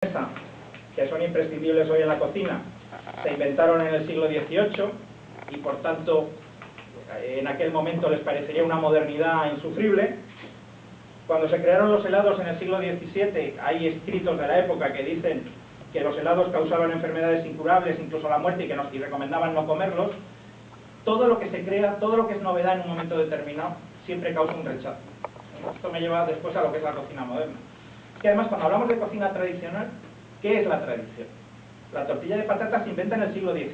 que son imprescindibles hoy en la cocina se inventaron en el siglo XVIII y por tanto en aquel momento les parecería una modernidad insufrible. Cuando se crearon los helados en el siglo XVII hay escritos de la época que dicen que los helados causaban enfermedades incurables, incluso la muerte, y recomendaban no comerlos. Todo lo que se crea, todo lo que es novedad en un momento determinado siempre causa un rechazo. Esto me lleva después a lo que es la cocina moderna. Es que además cuando hablamos de cocina tradicional, ¿qué es la tradición? La tortilla de patatas se inventa en el siglo XIX.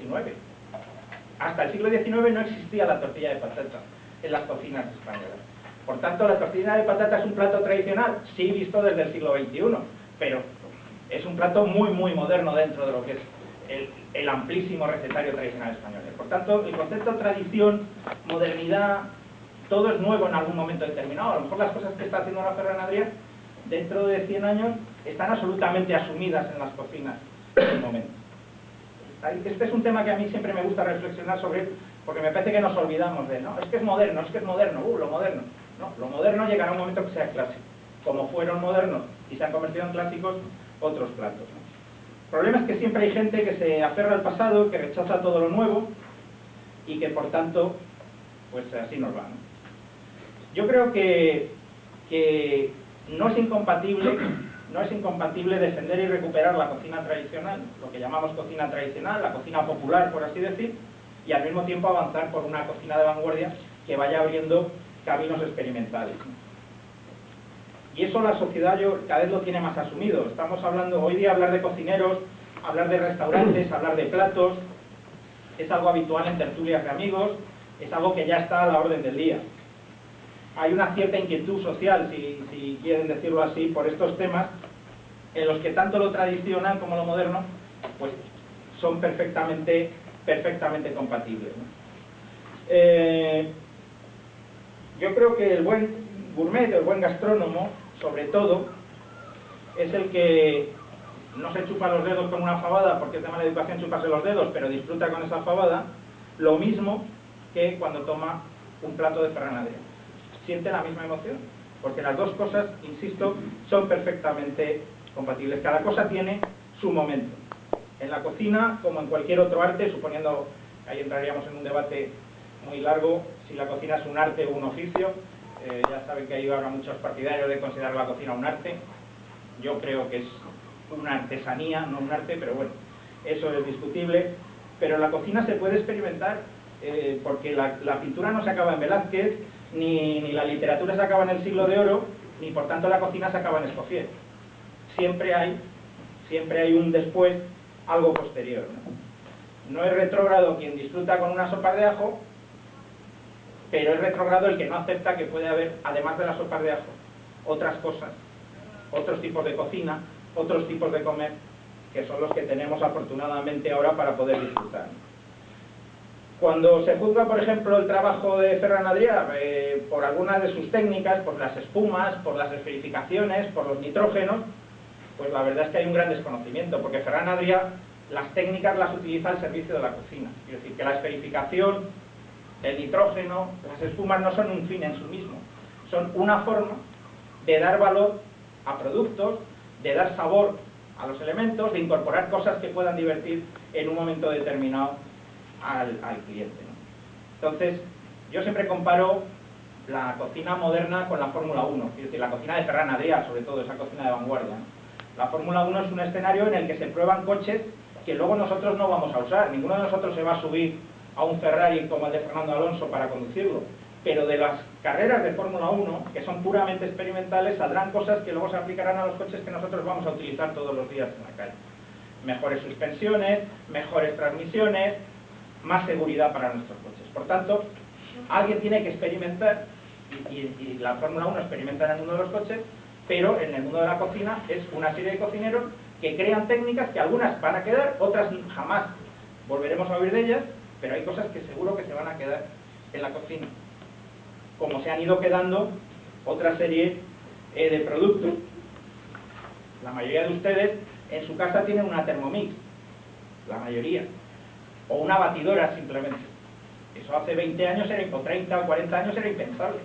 Hasta el siglo XIX no existía la tortilla de patatas en las cocinas españolas. Por tanto, ¿la tortilla de patata es un plato tradicional? Sí, visto desde el siglo XXI, pero es un plato muy moderno dentro de lo que es el amplísimo recetario tradicional español. Por tanto, el concepto tradición, modernidad, todo es nuevo en algún momento determinado. A lo mejor las cosas que está haciendo la Ferran Adrià dentro de 100 años están absolutamente asumidas en las cocinas del momento. Este es un tema que a mí siempre me gusta reflexionar sobre, porque me parece que nos olvidamos de él, ¿no? Es que es moderno, lo moderno. No, lo moderno llegará a un momento que sea clásico, como fueron modernos y se han convertido en clásicos otros platos, ¿no? El problema es que siempre hay gente que se aferra al pasado, que rechaza todo lo nuevo y que por tanto, pues así nos va, ¿no? Yo creo que no es incompatible defender y recuperar la cocina tradicional, lo que llamamos cocina tradicional, la cocina popular, por así decir, y al mismo tiempo avanzar por una cocina de vanguardia que vaya abriendo caminos experimentales. Y eso la sociedad cada vez lo tiene más asumido. Estamos hablando, hoy día hablar de cocineros, hablar de restaurantes, hablar de platos, es algo habitual en tertulias de amigos, es algo que ya está a la orden del día. Hay una cierta inquietud social, si quieren decirlo así, por estos temas, en los que tanto lo tradicional como lo moderno, pues son perfectamente compatibles, ¿no? Yo creo que el buen gourmet, el buen gastrónomo, sobre todo, es el que no se chupa los dedos con una fabada, porque es de mala educación chuparse los dedos, pero disfruta con esa fabada, lo mismo que cuando toma un plato de Ferran Adrià. Siente la misma emoción, porque las dos cosas, insisto, son perfectamente compatibles. Cada cosa tiene su momento. En la cocina, como en cualquier otro arte, suponiendo que ahí entraríamos en un debate muy largo, si la cocina es un arte o un oficio, ya saben que ahí habrá muchos partidarios de considerar la cocina un arte. Yo creo que es una artesanía, no un arte, pero bueno, eso es discutible. Pero en la cocina se puede experimentar, porque la pintura no se acaba en Velázquez, ni la literatura se acaba en el Siglo de Oro, ni por tanto la cocina se acaba en Escoffier. Siempre hay un después, algo posterior, ¿no? No es retrógrado quien disfruta con una sopa de ajo, pero es retrógrado el que no acepta que puede haber, además de las sopas de ajo, otras cosas, otros tipos de cocina, otros tipos de comer, que son los que tenemos afortunadamente ahora para poder disfrutar. Cuando se juzga, por ejemplo, el trabajo de Ferran Adrià por algunas de sus técnicas, por las espumas, por las esferificaciones, por los nitrógenos, pues la verdad es que hay un gran desconocimiento, porque Ferran Adrià las técnicas las utiliza al servicio de la cocina. Es decir, que la esferificación, el nitrógeno, las espumas no son un fin en sí mismo, son una forma de dar valor a productos, de dar sabor a los elementos, de incorporar cosas que puedan divertir en un momento determinado al cliente, ¿no? Entonces, yo siempre comparo la cocina moderna con la Fórmula 1, es decir, la cocina de Ferran Adrià, sobre todo, esa cocina de vanguardia, ¿no? La Fórmula 1 es un escenario en el que se prueban coches que luego nosotros no vamos a usar. Ninguno de nosotros se va a subir a un Ferrari como el de Fernando Alonso para conducirlo. Pero de las carreras de Fórmula 1, que son puramente experimentales, saldrán cosas que luego se aplicarán a los coches que nosotros vamos a utilizar todos los días en la calle. Mejores suspensiones, mejores transmisiones, más seguridad para nuestros coches. Por tanto, alguien tiene que experimentar, y la Fórmula 1 experimenta en el mundo de los coches, pero en el mundo de la cocina es una serie de cocineros que crean técnicas que algunas van a quedar, otras jamás volveremos a oír de ellas, pero hay cosas que seguro que se van a quedar en la cocina, como se han ido quedando otra serie de productos. La mayoría de ustedes en su casa tienen una Thermomix, la mayoría, o una batidora simplemente. Eso hace 20 años, o 30 o 40 años era impensable.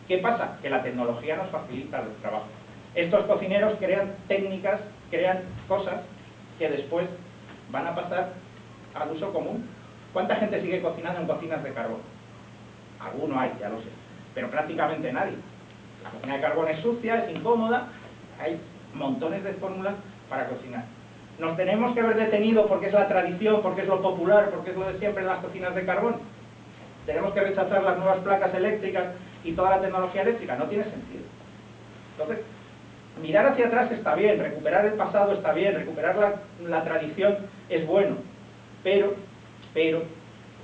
¿Qué pasa? Que la tecnología nos facilita el trabajo. Estos cocineros crean técnicas crean cosas que después van a pasar al uso común. ¿Cuánta gente sigue cocinando en cocinas de carbón? Alguno hay, ya lo sé, pero prácticamente nadie. La cocina de carbón es sucia, es incómoda, hay montones de fórmulas para cocinar. Nos tenemos que haber detenido porque es la tradición, porque es lo popular, porque es lo de siempre en las cocinas de carbón. Tenemos que rechazar las nuevas placas eléctricas y toda la tecnología eléctrica. No tiene sentido. Entonces, mirar hacia atrás está bien, recuperar el pasado está bien, recuperar la tradición es bueno, pero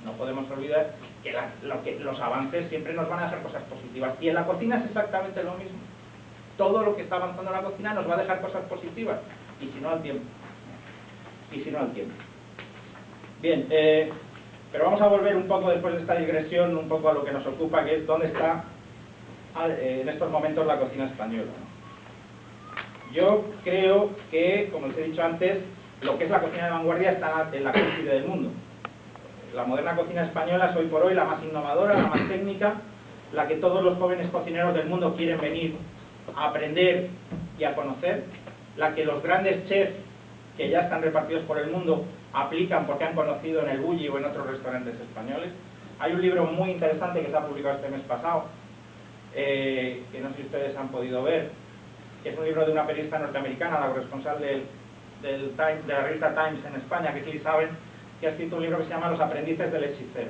no podemos olvidar que los avances siempre nos van a dejar cosas positivas. Y en la cocina es exactamente lo mismo. Todo lo que está avanzando en la cocina nos va a dejar cosas positivas, y si no al tiempo. Bien, pero vamos a volver un poco después de esta digresión, un poco a lo que nos ocupa, que es dónde está en estos momentos la cocina española. Yo creo que, como les he dicho antes, lo que es la cocina de vanguardia está en la cúspide del mundo. La moderna cocina española es hoy por hoy la más innovadora, la más técnica, la que todos los jóvenes cocineros del mundo quieren venir a aprender y a conocer, la que los grandes chefs que ya están repartidos por el mundo aplican porque han conocido en el Bulli o en otros restaurantes españoles. Hay un libro muy interesante que se ha publicado este mes pasado, que no sé si ustedes han podido ver, que es un libro de una periodista norteamericana, la corresponsal de la revista Times en España, que sí saben, que ha escrito un libro que se llama Los aprendices del hechicero.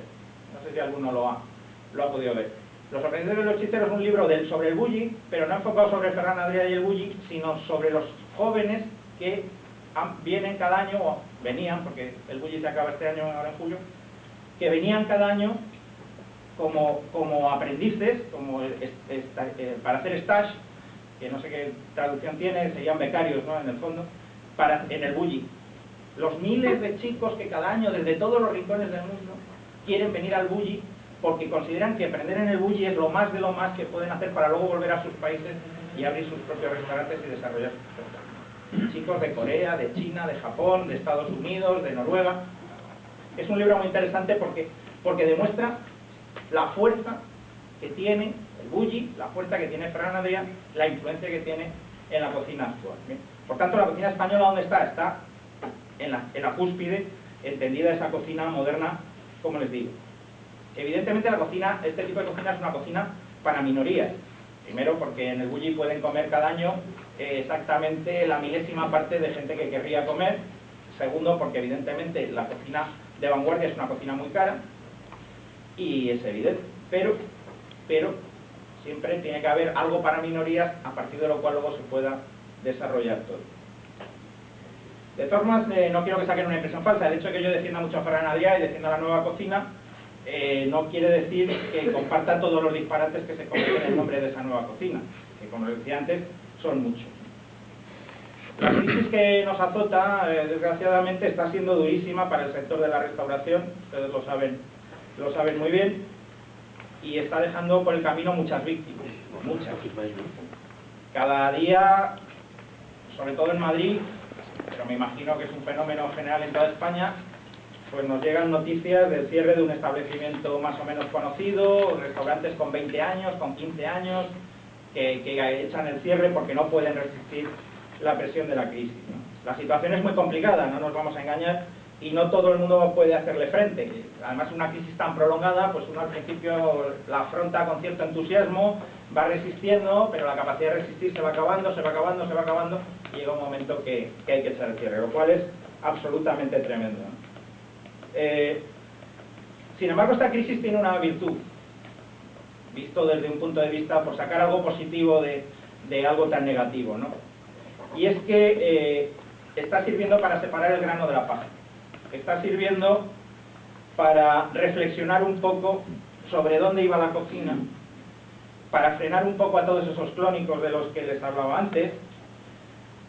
No sé si alguno lo ha podido ver. Los aprendices del hechicero es un libro sobre el Bulli, pero no enfocado sobre Ferran Adrià y el Bulli, sino sobre los jóvenes que vienen cada año, o venían, porque el Bulli se acaba este año, ahora en julio, que venían cada año como aprendices, para hacer stage, que no sé qué traducción tiene, serían becarios, ¿no?, en el fondo, en el Bulli. Los miles de chicos que cada año, desde todos los rincones del mundo, quieren venir al Bulli porque consideran que aprender en el Bulli es lo más de lo más que pueden hacer para luego volver a sus países y abrir sus propios restaurantes y desarrollar sus cosas. Chicos de Corea, de China, de Japón, de Estados Unidos, de Noruega. Es un libro muy interesante porque demuestra la fuerza que tiene el Bulli, la fuerza que tiene Ferran Adrià, la influencia que tiene en la cocina actual. ¿Bien? Por tanto, la cocina española, ¿dónde está? Está en la cúspide, entendida esa cocina moderna, como les digo. Evidentemente este tipo de cocina es una cocina para minorías. Primero porque en el Bulli pueden comer cada año exactamente la milésima parte de gente que querría comer. Segundo porque evidentemente la cocina de vanguardia es una cocina muy cara, y es evidente, pero siempre tiene que haber algo para minorías, a partir de lo cual luego se pueda desarrollar todo. De todas formas, no quiero que saquen una impresión falsa. El hecho de que yo defienda mucho a Ferran Adrià y defienda la nueva cocina no quiere decir que comparta todos los disparates que se cometen en el nombre de esa nueva cocina, que, como les decía antes, son muchos. La crisis que nos azota, desgraciadamente, está siendo durísima para el sector de la restauración. Ustedes lo saben muy bien, y está dejando por el camino muchas víctimas, muchas. Cada día, sobre todo en Madrid, pero me imagino que es un fenómeno general en toda España, pues nos llegan noticias del cierre de un establecimiento más o menos conocido, restaurantes con 20 años, con 15 años, que echan el cierre porque no pueden resistir la presión de la crisis, ¿no? La situación es muy complicada, no nos vamos a engañar, y no todo el mundo puede hacerle frente. Además, una crisis tan prolongada, pues uno al principio la afronta con cierto entusiasmo, va resistiendo, pero la capacidad de resistir se va acabando, y llega un momento que hay que echar el cierre, lo cual es absolutamente tremendo, ¿no? Sin embargo, esta crisis tiene una virtud, visto desde un punto de vista, por sacar algo positivo de algo tan negativo, ¿no? Y es que está sirviendo para separar el grano de la paja. Está sirviendo para reflexionar un poco sobre dónde iba la cocina, para frenar un poco a todos esos clónicos de los que les hablaba antes,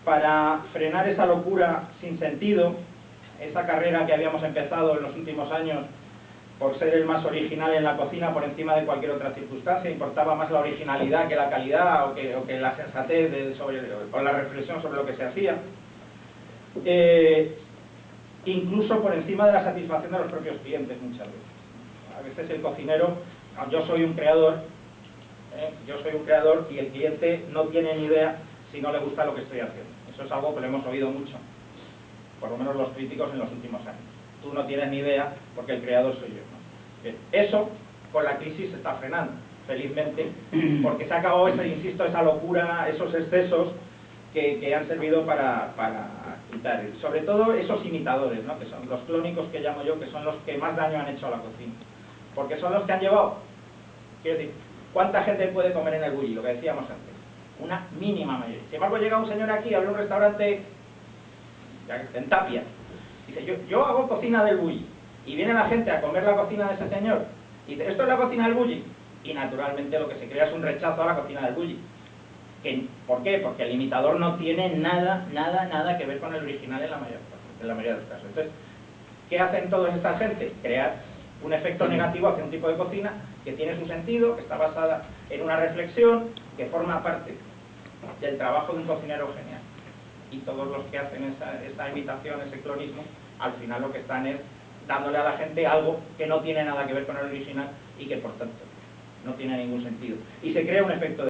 para frenar esa locura sin sentido, esa carrera que habíamos empezado en los últimos años por ser el más original en la cocina por encima de cualquier otra circunstancia. Importaba más la originalidad que la calidad o que la sensatez o la reflexión sobre lo que se hacía. Incluso por encima de la satisfacción de los propios clientes muchas veces. A veces el cocinero, yo soy un creador y el cliente no tiene ni idea si no le gusta lo que estoy haciendo. Eso es algo que lo hemos oído mucho, por lo menos los críticos en los últimos años. Tú no tienes ni idea porque el creador soy yo, ¿no? Bien, eso con la crisis se está frenando, felizmente, porque se ha acabado, insisto, esa locura, esos excesos que han servido para quitar, sobre todo esos imitadores, ¿no? Que son los clónicos que llamo yo, que son los que más daño han hecho a la cocina, porque son los que han llevado, quiero decir, ¿cuánta gente puede comer en el bulli? Lo que decíamos antes, una mínima mayoría. Sin embargo, llega un señor aquí, abre un restaurante en Tapia, dice, yo hago cocina del bulli, y viene la gente a comer la cocina de ese señor, y dice, ¿esto es la cocina del bulli? Y naturalmente lo que se crea es un rechazo a la cocina del bulli. ¿Por qué? Porque el imitador no tiene nada que ver con el original en la mayoría de los casos. Entonces, ¿qué hacen toda esta gente? Crear un efecto negativo hacia un tipo de cocina que tiene su sentido, que está basada en una reflexión, que forma parte del trabajo de un cocinero genial. Y todos los que hacen esa imitación, ese clonismo, al final lo que están es dándole a la gente algo que no tiene nada que ver con el original y que por tanto no tiene ningún sentido. Y se crea un efecto